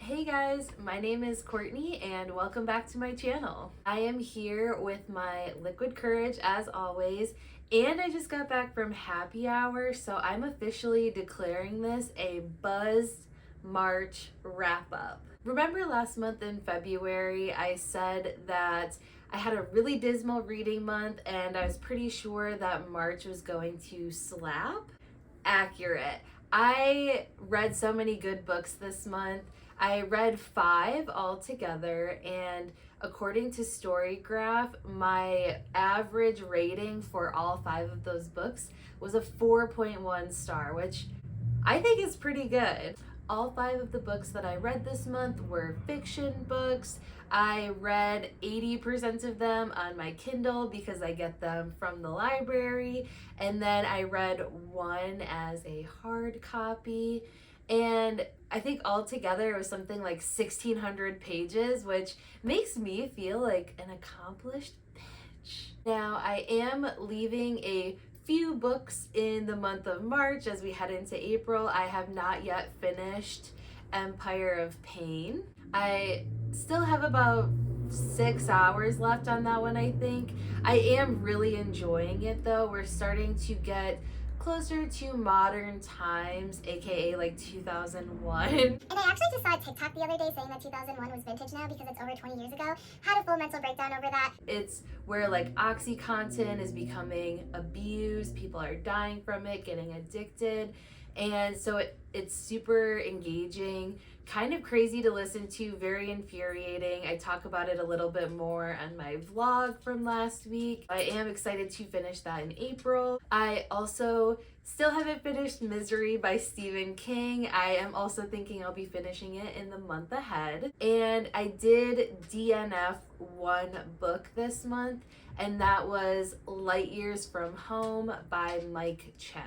Hey guys, my name is Courtney and welcome back to my channel. I am here with my liquid courage as always, and I just got back from happy hour, so I'm officially declaring this a Buzzed March wrap up. Remember last month in February I said that I had a really dismal reading month and I was pretty sure that March was going to slap? Accurate. I read so many good books this month. I read 5 altogether, and according to Storygraph, my average rating for all 5 of those books was a 4.1 star, which I think is pretty good. All 5 of the books that I read this month were fiction books. I read 80% of them on my Kindle because I get them from the library, and then I read one as a hard copy. And I think altogether it was something like 1,600 pages, which makes me feel like an accomplished bitch. Now, I am leaving a few books in the month of March as we head into April. I have not yet finished Empire of Pain. I still have about 6 hours left on that one, I think. I am really enjoying it though. We're starting to get closer to modern times, aka like 2001. And I actually just saw a TikTok the other day saying that 2001 was vintage now because it's over 20 years ago. Had a full mental breakdown over that. It's where like OxyContin is becoming abused, people are dying from it, getting addicted, and so it's super engaging, kind of crazy to listen to, very infuriating. I talk about it a little bit more on my vlog from last week. I am excited to finish that in April. I also still haven't finished Misery by Stephen King. I am also thinking I'll be finishing it in the month ahead. And I did DNF one book this month, and that was Light Years from Home by Chen.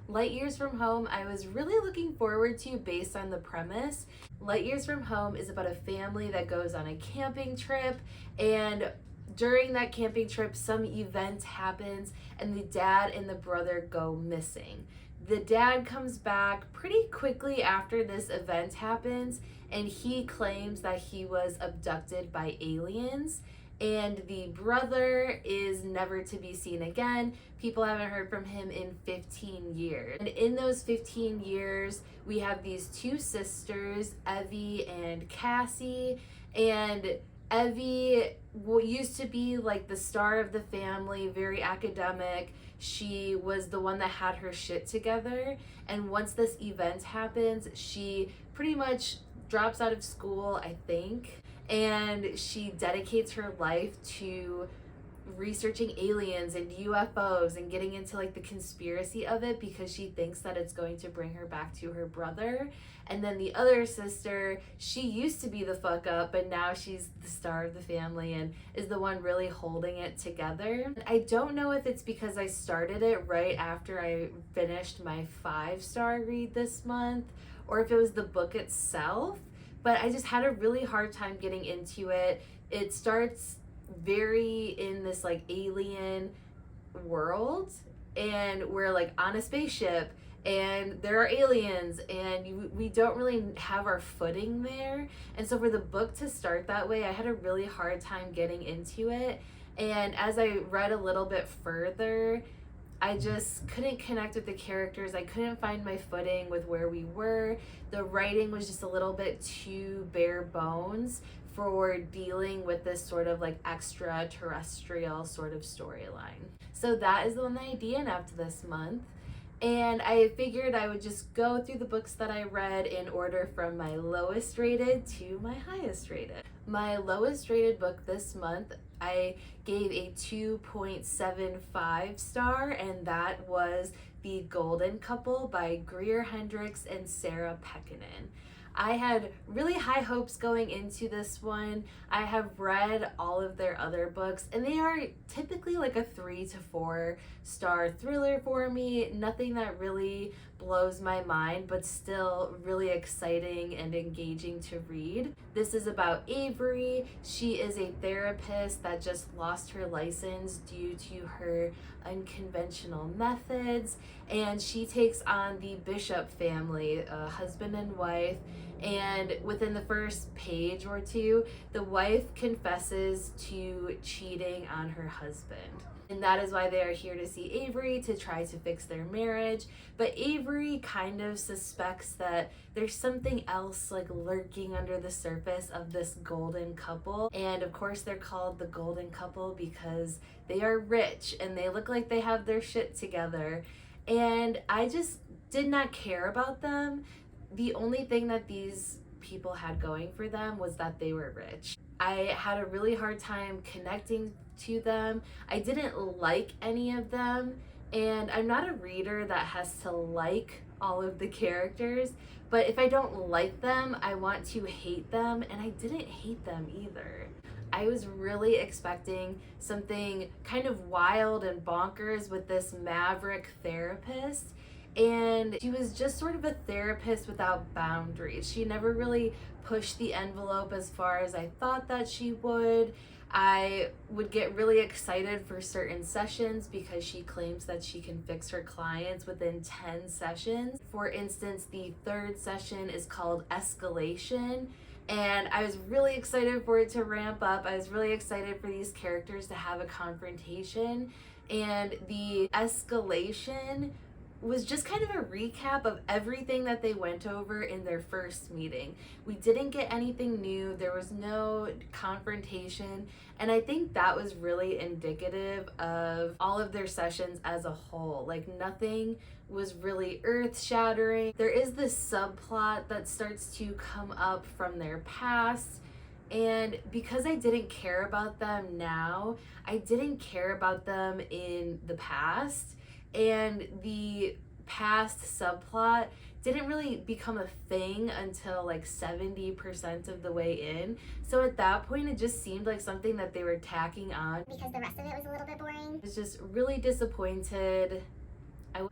Light Years from Home I was really looking forward to based on the premise. Light Years from Home is about a family that goes on a camping trip, and during that camping trip some event happens and the dad and the brother go missing. The dad comes back pretty quickly after this event happens, and he claims that he was abducted by aliens, and the brother is never to be seen again. People haven't heard from him in 15 years. And in those 15 years, we have these 2 sisters, Evie and Cassie, and Evie used to be like the star of the family, very academic. She was the one that had her shit together, and once this event happens, she pretty much drops out of school, I think, and she dedicates her life to researching aliens and UFOs and getting into like the conspiracy of it because she thinks that it's going to bring her back to her brother. And then the other sister, she used to be the fuck up, but now she's the star of the family and is the one really holding it together. I don't know if it's because I started it right after I finished my 5-star read this month, or if it was the book itself, but I just had a really hard time getting into it. It starts very in this like alien world, and we're like on a spaceship and there are aliens, and we don't really have our footing there. And so for the book to start that way, I had a really hard time getting into it. And as I read a little bit further, I just couldn't connect with the characters. I couldn't find my footing with where we were. The writing was just a little bit too bare bones for dealing with this sort of like extraterrestrial sort of storyline. So that is the one that I DNF'd this month. And I figured I would just go through the books that I read in order from my lowest rated to my highest rated. My lowest rated book this month, I gave a 2.75 star, and that was The Golden Couple by Grier, Hendrix, and Sarah Peckinen. I had really high hopes going into this one. I have read all of their other books, and they are typically like a 3 to 4 star thriller for me. Nothing that really blows my mind, but still really exciting and engaging to read. This is about Avery. She is a therapist that just lost her license due to her unconventional methods, and she takes on the Bishop family, a husband and wife, And within the first page or two, the wife confesses to cheating on her husband. And that is why they are here to see Avery to try to fix their marriage. But Avery kind of suspects that there's something else like lurking under the surface of this golden couple. And of course they're called the golden couple because they are rich and they look like they have their shit together. And I just did not care about them. The only thing that these people had going for them was that they were rich. I had a really hard time connecting to them. I didn't like any of them, and I'm not a reader that has to like all of the characters, but if I don't like them, I want to hate them, and I didn't hate them either. I was really expecting something kind of wild and bonkers with this maverick therapist, and she was just sort of a therapist without boundaries. She never really pushed the envelope as far as I thought that she would. I would get really excited for certain sessions because she claims that she can fix her clients within 10 sessions. For instance, the third session is called Escalation, and I was really excited for it to ramp up. I was really excited for these characters to have a confrontation, and the escalation was just kind of a recap of everything that they went over in their first meeting. We didn't get anything new, there was no confrontation, and I think that was really indicative of all of their sessions as a whole. Like, nothing was really earth-shattering. There is this subplot that starts to come up from their past, and because I didn't care about them now, I didn't care about them in the past. And the past subplot didn't really become a thing until like 70% of the way in. So at that point, it just seemed like something that they were tacking on. Because the rest of it was a little bit boring. I was just really disappointed.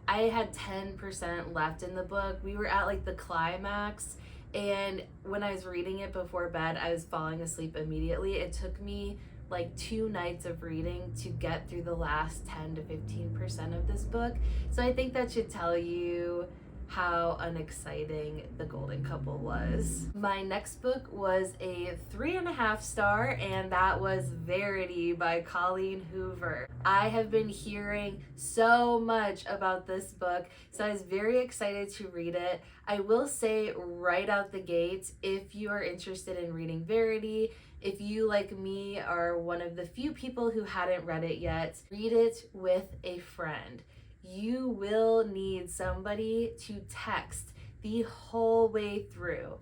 I had 10% left in the book. We were at like the climax, and when I was reading it before bed, I was falling asleep immediately. It took me like 2 nights of reading to get through the last 10 to 15% of this book. So I think that should tell you how unexciting the golden couple was. My next book was a 3.5 star, and that was Verity by Colleen Hoover. I have been hearing so much about this book, so I was very excited to read it. I will say right out the gate, if you are interested in reading Verity, if you, like me, are one of the few people who hadn't read it yet, read it with a friend. You will need somebody to text the whole way through.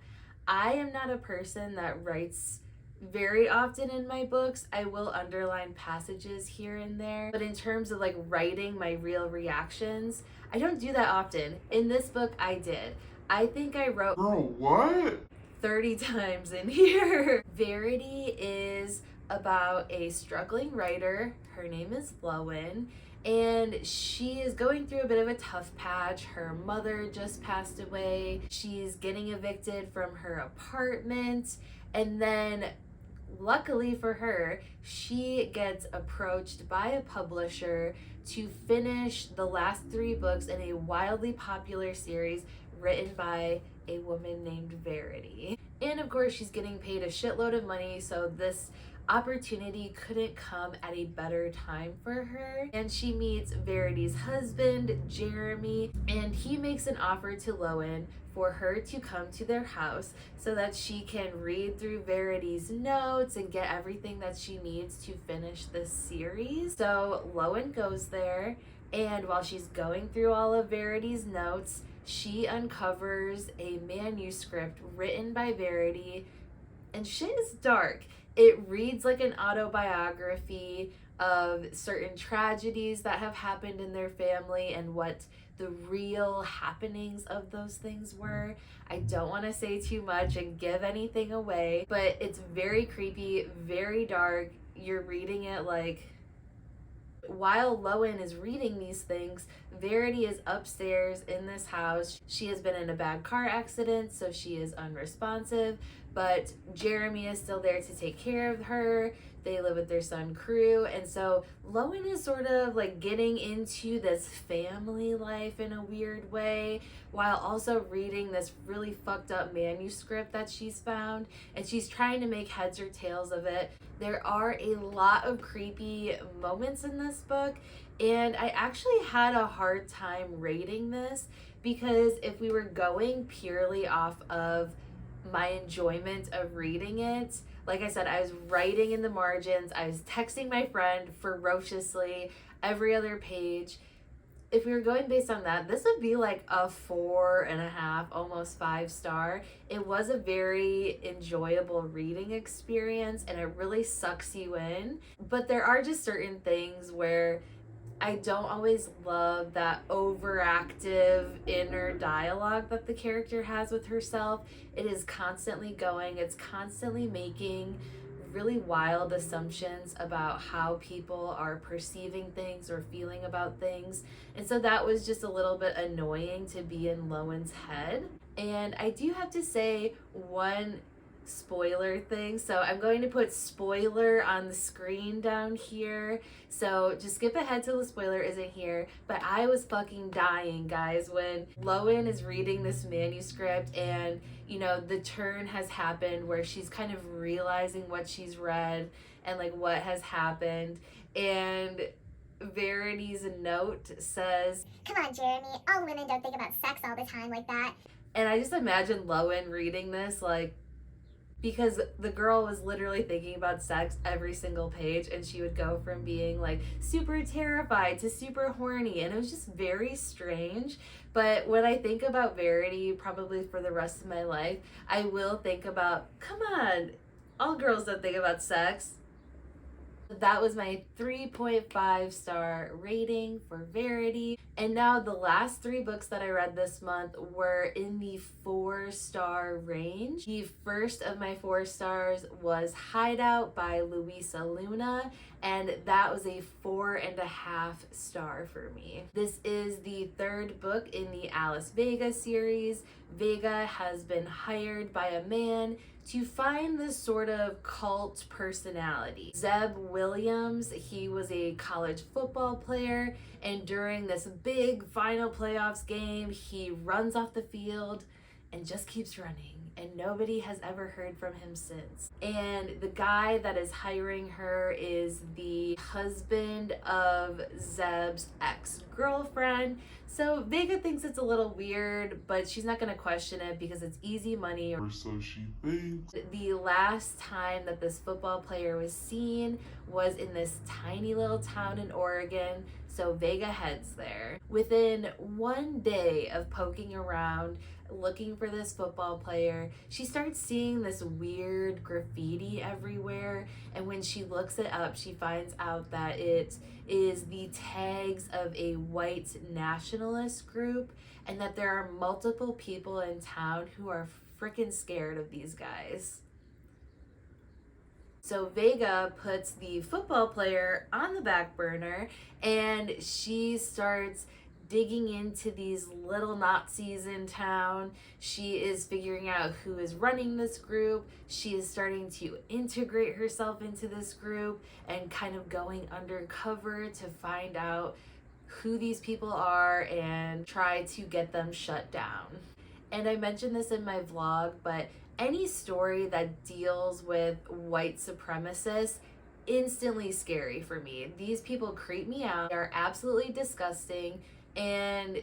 I am not a person that writes very often in my books. I will underline passages here and there, but in terms of like writing my real reactions, I don't do that often. In this book, I did. I think I wrote... Girl, what? 30 times in here. Verity is about a struggling writer. Her name is Lowen, and she is going through a bit of a tough patch. Her mother just passed away. She's getting evicted from her apartment, and then luckily for her, she gets approached by a publisher to finish the last 3 books in a wildly popular series written by a woman named Verity. And of course, she's getting paid a shitload of money, so this opportunity couldn't come at a better time for her. And she meets Verity's husband, Jeremy, and he makes an offer to Lowen for her to come to their house so that she can read through Verity's notes and get everything that she needs to finish this series. So Lowen goes there, and while she's going through all of Verity's notes, she uncovers a manuscript written by Verity, and shit is dark. It reads like an autobiography of certain tragedies that have happened in their family and what the real happenings of those things were. I don't want to say too much and give anything away, but it's very creepy, very dark. You're reading it like... While Lowen is reading these things, Verity is upstairs in this house. She has been in a bad car accident, so she is unresponsive, but Jeremy is still there to take care of her. They live with their son Crew, and so Lowen is sort of like getting into this family life in a weird way, while also reading this really fucked up manuscript that she's found, and she's trying to make heads or tails of it. There are a lot of creepy moments in this book, and I actually had a hard time rating this, because if we were going purely off of my enjoyment of reading it, like I said, I was writing in the margins, I was texting my friend ferociously every other page. If we were going based on that, this would be like a 4.5, almost 5 star. It was a very enjoyable reading experience, and it really sucks you in. But there are just certain things where I don't always love that overactive inner dialogue that the character has with herself. It is constantly going, it's constantly making really wild assumptions about how people are perceiving things or feeling about things. And so that was just a little bit annoying to be in Lowen's head. And I do have to say one spoiler thing. So I'm going to put spoiler on the screen down here. So just skip ahead till the spoiler isn't here. But I was fucking dying, guys, when Lowen is reading this manuscript and, you know, the turn has happened where she's kind of realizing what she's read and like what has happened. And Verity's note says, "Come on, Jeremy, all women don't think about sex all the time like that." And I just imagine Lowen reading this like, because the girl was literally thinking about sex every single page, and she would go from being like super terrified to super horny, and it was just very strange. But when I think about Verity, probably for the rest of my life, I will think about, come on, all girls don't think about sex. That was my 3.5 star rating for Verity. And now the last 3 books that I read this month were in the 4-star range. The first of my 4 stars was Hideout by Louisa Luna, and that was a 4.5 star for me. This is the 3rd book in the Alice Vega series. Vega has been hired by a man to find this sort of cult personality. Zeb Williams, he was a college football player, and during this big final playoffs game, he runs off the field and just keeps running, and nobody has ever heard from him since. And the guy that is hiring her is the husband of Zeb's ex-girlfriend. So Vega thinks it's a little weird, but she's not going to question it because it's easy money, or so she thinks. The last time that this football player was seen was in this tiny little town in Oregon, so Vega heads there. Within 1 day of poking around, looking for this football player, she starts seeing this weird graffiti everywhere, and when she looks it up, she finds out that it is the tags of a white nationalist group, and that there are multiple people in town who are freaking scared of these guys. So Vega puts the football player on the back burner, and she starts digging into these little Nazis in town. She is figuring out who is running this group. She is starting to integrate herself into this group and kind of going undercover to find out who these people are and try to get them shut down. And I mentioned this in my vlog, but any story that deals with white supremacists, instantly scary for me. These people creep me out. They're absolutely disgusting. And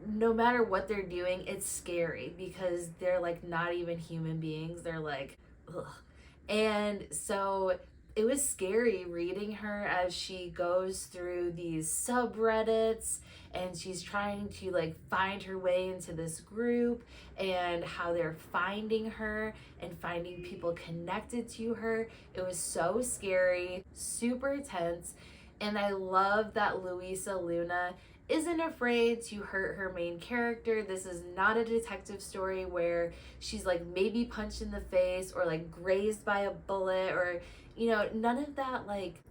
no matter what they're doing, it's scary because they're like not even human beings. They're like, ugh. And so it was scary reading her as she goes through these subreddits and she's trying to like find her way into this group and how they're finding her and finding people connected to her. It was so scary, super tense. And I love that Louisa Luna isn't afraid to hurt her main character. This is not a detective story where she's like maybe punched in the face or like grazed by a bullet or, you know, none of that like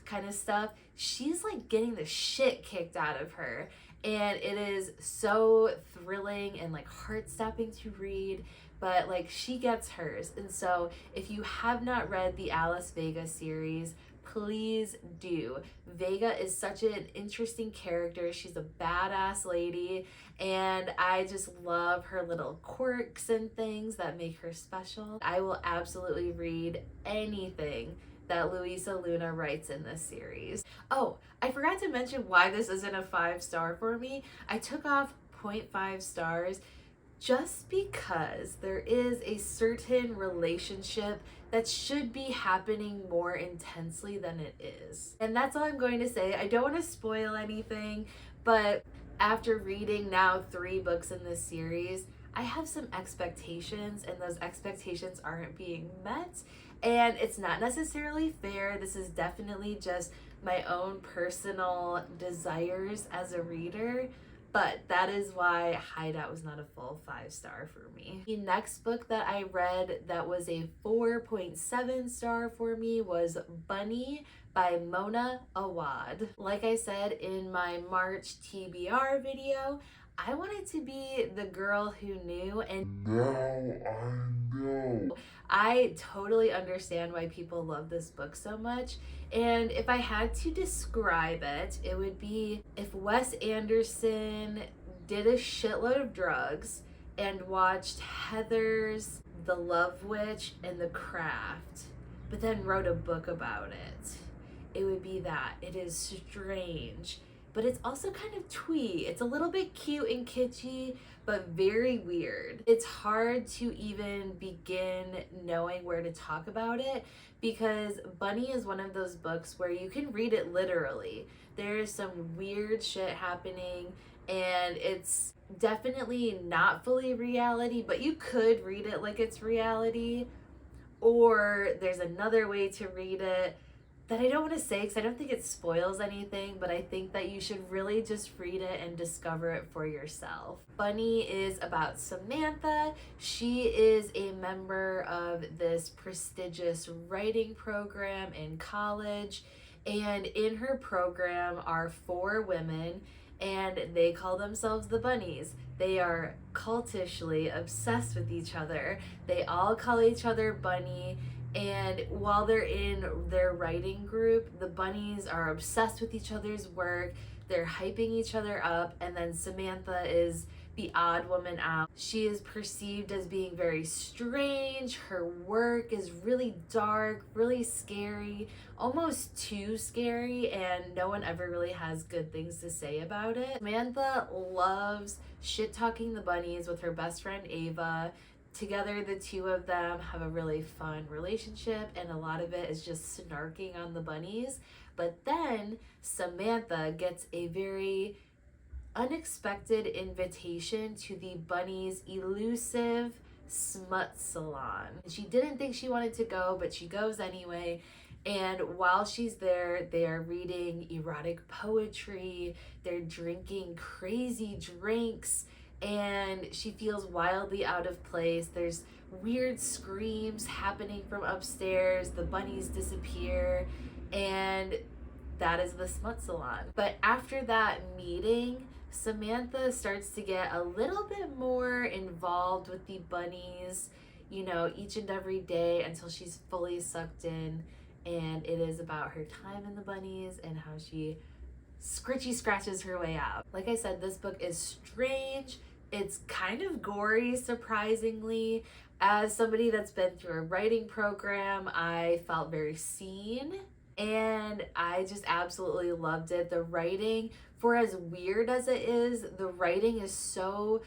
kind of stuff. She's like getting the shit kicked out of her. And it is so thrilling and like heart-stopping to read. but like she gets hers. And so if you have not read the Alice Vega series, please do. Vega is such an interesting character. She's a badass lady, and I just love her little quirks and things that make her special. I will absolutely read anything that Louisa Luna writes in this series. Oh, I forgot to mention why this isn't a 5-star for me. I took off 0.5 stars just because there is a certain relationship that should be happening more intensely than it is. And that's all I'm going to say. I don't want to spoil anything, but after reading now 3 books in this series, I have some expectations, and those expectations aren't being met. And it's not necessarily fair. This is definitely just my own personal desires as a reader. But that is why Hideout was not a full 5-star for me. The next book that I read that was a 4.7 star for me was Bunny by Mona Awad. Like I said in my March TBR video, I wanted to be the girl who knew, and now I know. I totally understand why people love this book so much. And if I had to describe it, it would be if Wes Anderson did a shitload of drugs and watched Heather's The Love Witch and The Craft, but then wrote a book about it. It would be that. It is strange, but it's also kind of twee. It's a little bit cute and kitschy, but very weird. It's hard to even begin knowing where to talk about it, because Bunny is one of those books where you can read it literally. There's some weird shit happening, and it's definitely not fully reality, but you could read it like it's reality. Or there's another way to read it that I don't want to say because I don't think it spoils anything, but I think that you should really just read it and discover it for yourself. Bunny is about Samantha. She is a member of this prestigious writing program in college, and in her program are 4 women, and they call themselves the Bunnies. They are cultishly obsessed with each other. They all call each other Bunny. And while they're in their writing group, the Bunnies are obsessed with each other's work. They're hyping each other up. And then Samantha is the odd woman out. She is perceived as being very strange. Her work is really dark, really scary, almost too scary, and no one ever really has good things to say about it. Samantha loves shit-talking the Bunnies with her best friend Ava. Together, the 2 of them have a really fun relationship, and a lot of it is just snarking on the Bunnies. But then Samantha gets a very unexpected invitation to the Bunnies' elusive smut salon. She didn't think she wanted to go, but she goes anyway. And while she's there, they are reading erotic poetry, they're drinking crazy drinks, and she feels wildly out of place. There's weird screams happening from upstairs, the Bunnies disappear, and that is the smut salon. But after that meeting, Samantha starts to get a little bit more involved with the Bunnies, you know, each and every day until she's fully sucked in, and it is about her time in the Bunnies and how she scritchy scratches her way out. Like I said, this book is strange. It's kind of gory, surprisingly. As somebody that's been through a writing program, I felt very seen, and I just absolutely loved it. The writing, for as weird as it is, the writing is so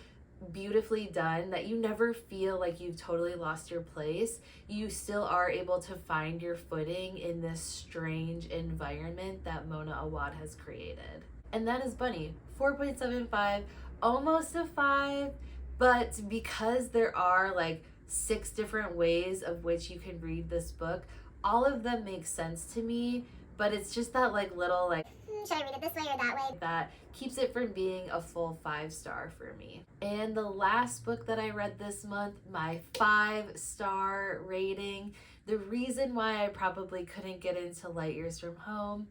beautifully done that you never feel like you've totally lost your place. You still are able to find your footing in this strange environment that Mona Awad has created. And that is Bunny. 4.75, almost a 5, but because there are like 6 different ways of which you can read this book, all of them make sense to me, but it's just that like little like, should I read it this way or that way? that keeps it from being a full 5-star for me. And the last book that I read this month, my 5-star rating, the reason why I probably couldn't get into Light Years from Home,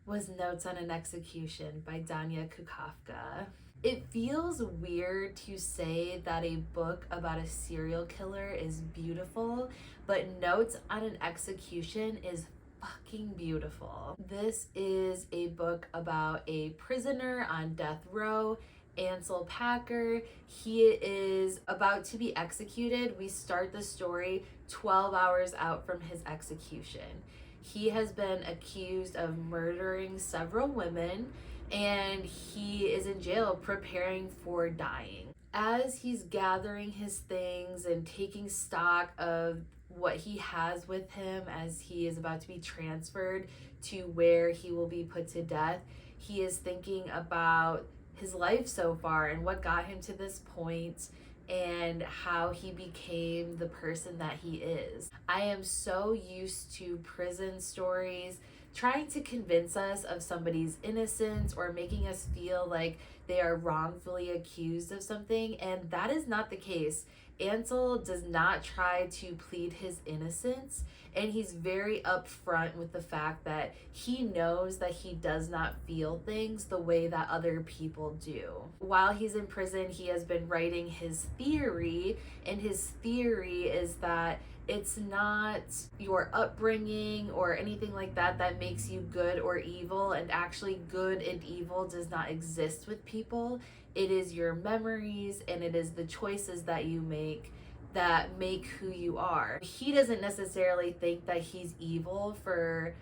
was Notes on an Execution by Danya Kukafka. It feels weird to say that a book about a serial killer is beautiful, but Notes on an Execution is fucking beautiful. This is a book about a prisoner on death row, Ansel Packer. He is about to be executed. We start the story 12 hours out from his execution. He has been accused of murdering several women, and he is in jail preparing for dying. As he's gathering his things and taking stock of what he has with him as he is about to be transferred to where he will be put to death, he is thinking about his life so far and what got him to this point and how he became the person that he is. I am so used to prison stories trying to convince us of somebody's innocence or making us feel like they are wrongfully accused of something, and that is not the case. Ansel does not try to plead his innocence, and he's very upfront with the fact that he knows that he does not feel things the way that other people do. While he's in prison, he has been writing his theory, and his theory is that it's not your upbringing or anything like that that makes you good or evil, and actually good and evil does not exist with people. It is your memories and it is the choices that you make that make who you are. He doesn't necessarily think that he's evil for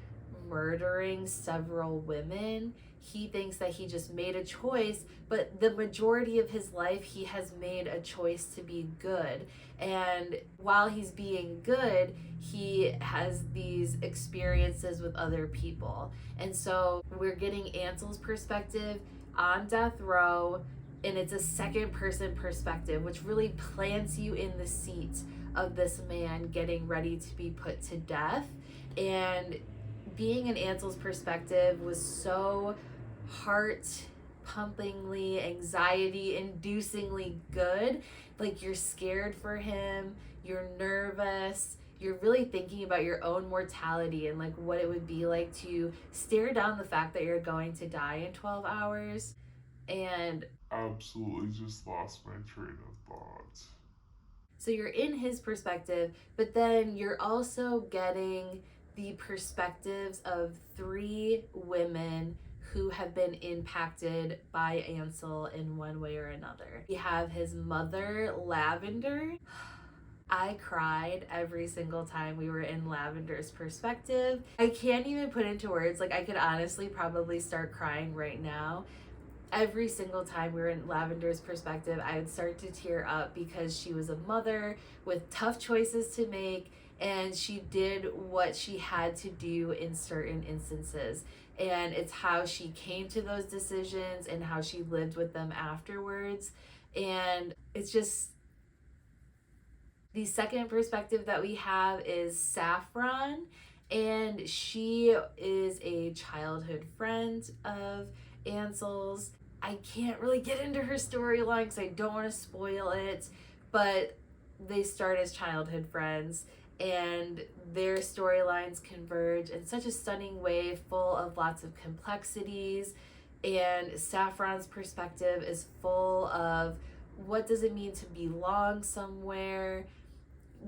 murdering several women. He thinks that he just made a choice, but the majority of his life he has made a choice to be good. And while he's being good, he has these experiences with other people. And so we're getting Ansel's perspective on death row, and it's a second person perspective, which really plants you in the seat of this man getting ready to be put to death. And being in Ansel's perspective was so heart pumpingly, anxiety inducingly good. Like, you're scared for him, you're nervous, you're really thinking about your own mortality and like what it would be like to stare down the fact that you're going to die in 12 hours. And absolutely just lost my train of thought. so you're in his perspective, but then you're also getting the perspectives of 3 women who have been impacted by Ansel in one way or another. We have his mother, Lavender. I cried every single time we were in Lavender's perspective. I can't even put into words, like I could honestly probably start crying right now. Every single time we were in Lavender's perspective, I would start to tear up because she was a mother with tough choices to make, and she did what she had to do in certain instances. And it's how she came to those decisions and how she lived with them afterwards. And it's just, the second perspective that we have is Saffron, and she is a childhood friend of Ansel's. I can't really get into her storyline because I don't want to spoil it, but they start as childhood friends and their storylines converge in such a stunning way, full of lots of complexities. And Saffron's perspective is full of what does it mean to belong somewhere?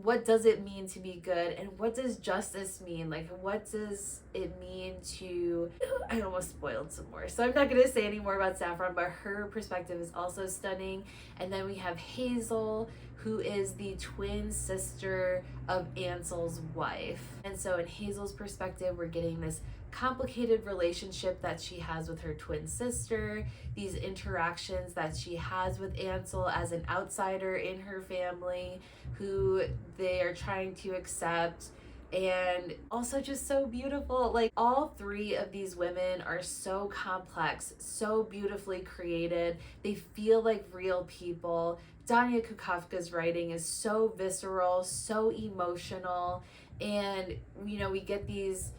What does it mean to be good, and what does justice mean? Like, what does it mean to, I almost spoiled some more, so I'm not going to say any more about Saffron, but her perspective is also stunning. And then we have Hazel, who is the twin sister of Ansel's wife. And so in Hazel's perspective, we're getting this complicated relationship that she has with her twin sister, these interactions that she has with Ansel as an outsider in her family who they are trying to accept, and also just so beautiful. Like, all 3 of these women are so complex, so beautifully created. They feel like real people. Dania Kukafka's writing is so visceral, so emotional, and we get these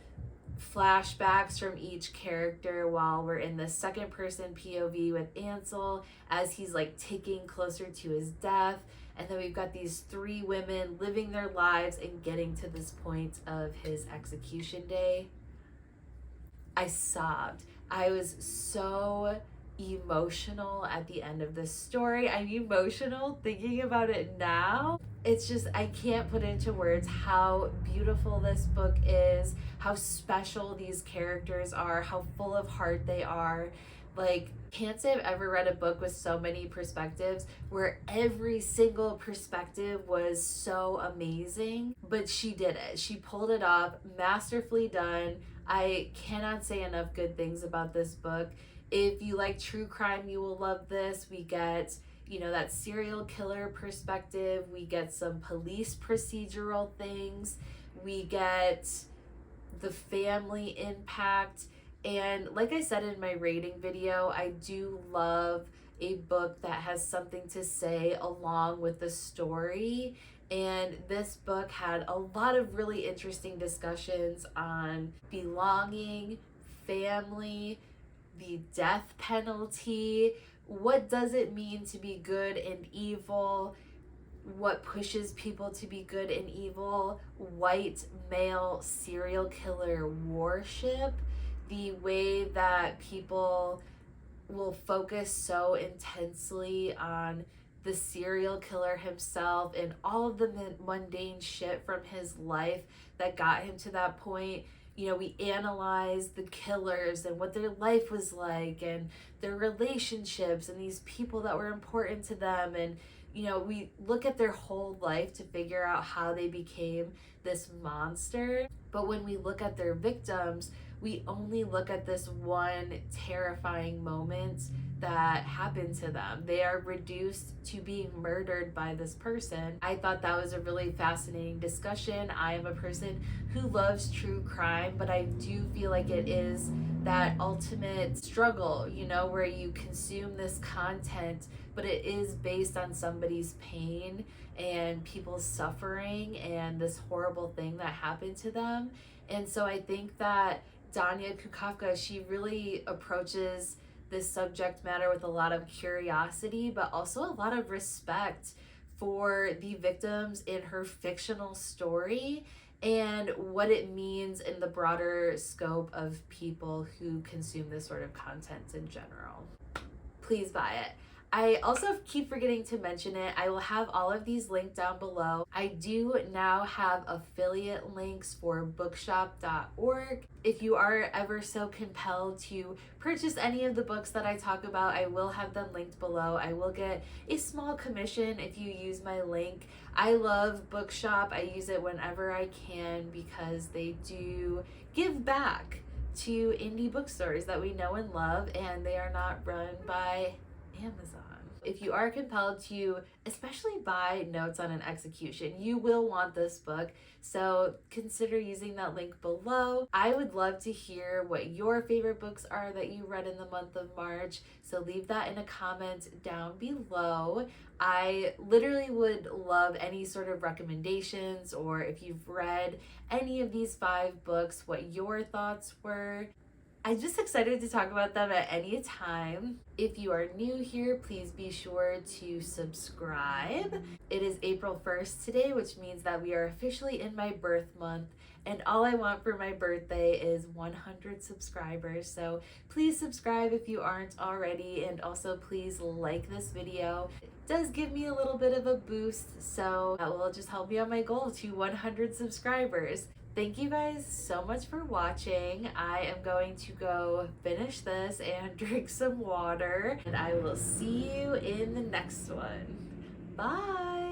flashbacks from each character while we're in the second person POV with Ansel as he's like ticking closer to his death. And then we've got these 3 women living their lives and getting to this point of his execution day. I sobbed. I was so emotional at the end of this story. I'm emotional thinking about it now. It's just, I can't put into words how beautiful this book is, how special these characters are, how full of heart they are. Like, can't say I've ever read a book with so many perspectives where every single perspective was so amazing, but she did it. She pulled it off, masterfully done. I cannot say enough good things about this book. If you like true crime, you will love this. We get, that serial killer perspective. We get some police procedural things. We get the family impact. And like I said in my rating video, I do love a book that has something to say along with the story. And this book had a lot of really interesting discussions on belonging, family, the death penalty, what does it mean to be good and evil, what pushes people to be good and evil, white male serial killer worship, the way that people will focus so intensely on the serial killer himself and all of the mundane shit from his life that got him to that point. We analyze the killers and what their life was like and their relationships and these people that were important to them. And, we look at their whole life to figure out how they became this monster. But when we look at their victims, we only look at this one terrifying moment that happened to them. They are reduced to being murdered by this person. I thought that was a really fascinating discussion. I am a person who loves true crime, but I do feel like it is that ultimate struggle, where you consume this content, but it is based on somebody's pain and people's suffering and this horrible thing that happened to them. And so I think that Danya Kukafka, she really approaches this subject matter with a lot of curiosity, but also a lot of respect for the victims in her fictional story and what it means in the broader scope of people who consume this sort of content in general. Please buy it. I also keep forgetting to mention it. I will have all of these linked down below. I do now have affiliate links for bookshop.org. If you are ever so compelled to purchase any of the books that I talk about, I will have them linked below. I will get a small commission if you use my link. I love Bookshop. I use it whenever I can because they do give back to indie bookstores that we know and love, and they are not run by Amazon. If you are compelled to especially buy Notes on an Execution, you will want this book, so consider using that link below. I would love to hear what your favorite books are that you read in the month of March, so leave that in a comment down below. I literally would love any sort of recommendations, or if you've read any of these 5 books, what your thoughts were. I'm just excited to talk about them at any time. If you are new here, please be sure to subscribe. It is April 1st today, which means that we are officially in my birth month, and all I want for my birthday is 100 subscribers. So please subscribe if you aren't already, and also please like this video. It does give me a little bit of a boost, so that will just help me on my goal to 100 subscribers. Thank you guys so much for watching. I am going to go finish this and drink some water, and I will see you in the next one. Bye!